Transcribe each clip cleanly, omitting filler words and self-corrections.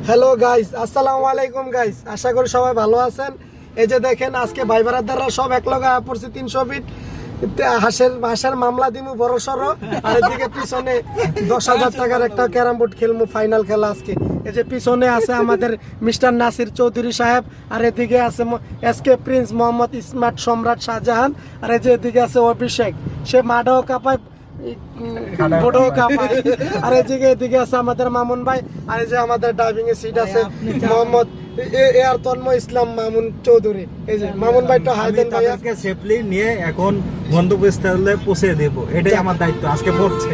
Hello guys, আসসালামু আলাইকুম guys. আশা করি সবাই ভালো আছেন। এই যে দেখেন আজকে ভাই বারাদাররা সব এক লগে পড়ছে 300 ফিট হাঁসের মামলা দিমু বড় সড়ো। আর এদিকে পিছনে 10,000 টাকার একটা ক্যারাম বোর্ড খেলমু, ফাইনাল খেলা আজকে। এই যে পিছনে আছে আমাদের মিস্টার নাসির চৌধুরী সাহেব, আর এদিকে আছে এসকে প্রিন্স মোহাম্মদ স্মার্ট সম্রাট শাহজাহান, আর এই যে এদিকে আছে অভিষেক, সে মাডাও কাপায় বড়ও কাপায়। আর এদিকে আছে আমাদের মামুন ভাই, আর এই যে আমাদের ড্রাইভিং এর সিট আছে মোহাম্মদ এয়ার তন্ময় ইসলাম মামুন চৌধুরী। এই যে মামুন ভাইটা হাইদেন ভাইয়াকে সেফলি নিয়ে এখন গন্তব্যস্থলে পৌঁছে দেব, এটাই আমার দায়িত্ব আজকে পড়ছে।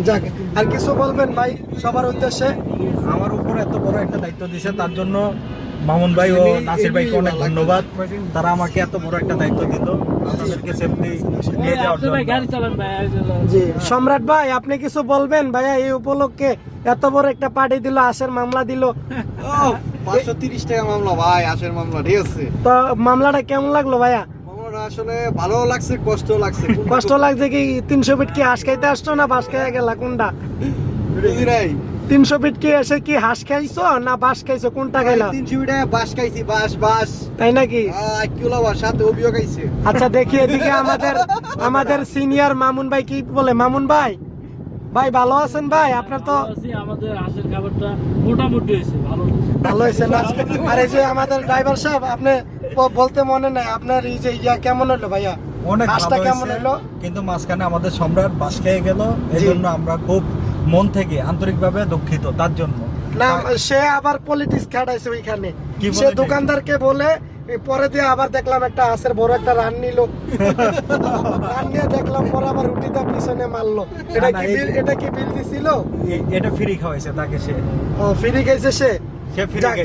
যাক, আর কিছু বলবেন ভাই সবার উদ্দেশ্যে? আমার উপর এত বড় একটা দায়িত্ব দিয়েছে, তার জন্য মামুন ভাই ও নাসির ভাইকে অনেক ধন্যবাদ। তারা আমাকে এত বড় একটা দায়িত্ব দিল, আপনাদেরকে সেফলি নিয়ে যাওয়ার জন্য। জি সম্রাট ভাই, আপনি কিছু বলবেন ভাইয়া? এই উপলক্ষে এত বড় একটা পার্টি দিল, আশের মামলা দিল। 530 টাকা মামলা ভাই, আশের মামলা। ঠিক আছে, তো মামলাটা কেমন লাগলো ভাইয়া? মামলাটা আসলে ভালো লাগছে, কষ্ট লাগছে। কষ্ট লাগছে কি? 300 ফিট কি হাঁস খাইতে আসছো না বাস খাইয়া গেলা? কোনটা? বুঝি নাই, 300 ফিট কি এসে কি হাঁস খাইছো না বাস খাইছো? কোনটা খাইলা? 300 টাকা বাস খাইছি, বাস। তাই নাকি? কিলো বাস সাথে অভিযোগ খাইছে। আচ্ছা দেখি এদিকে আমাদের সিনিয়র মামুন ভাই কি বলে। মামুন ভাই, ভাই ভালো আছেন ভাই? আপনার তো আমাদের হাঁসের খাবারটা মোটামুটি হয়েছে, ভালো হয়েছে না? আর এই যে আমাদের ড্রাইভার সাহেব, আপনি বলতে মনে নাই আপনার এই যে কেমন হলো ভাইয়া? অনেক হাঁসটা ভালো কেমন হয়েছে, হলো? কিন্তু মাঝখানে আমাদের সম্রাট বাস খেয়ে গেল, এই জন্য আমরা খুব মন থেকে আন্তরিকভাবে দুঃখিত তার জন্য। না, সে আবার পলিটিক্স খাটাইছে ওইখানে। কি সে politics? দোকানদারকে বলে পরে দিয়ে আবার দেখলাম একটা হাঁসের বড় একটা রান নিল। রান নিয়ে দেখলাম পরে আবার রুটিটা পিছনে মারলো। এটা কি বিল দিছিল? এটা ফ্রি খাওয়াইছে তাকে, সে ফ্রি খাইছে সে। ফ্রি যাক,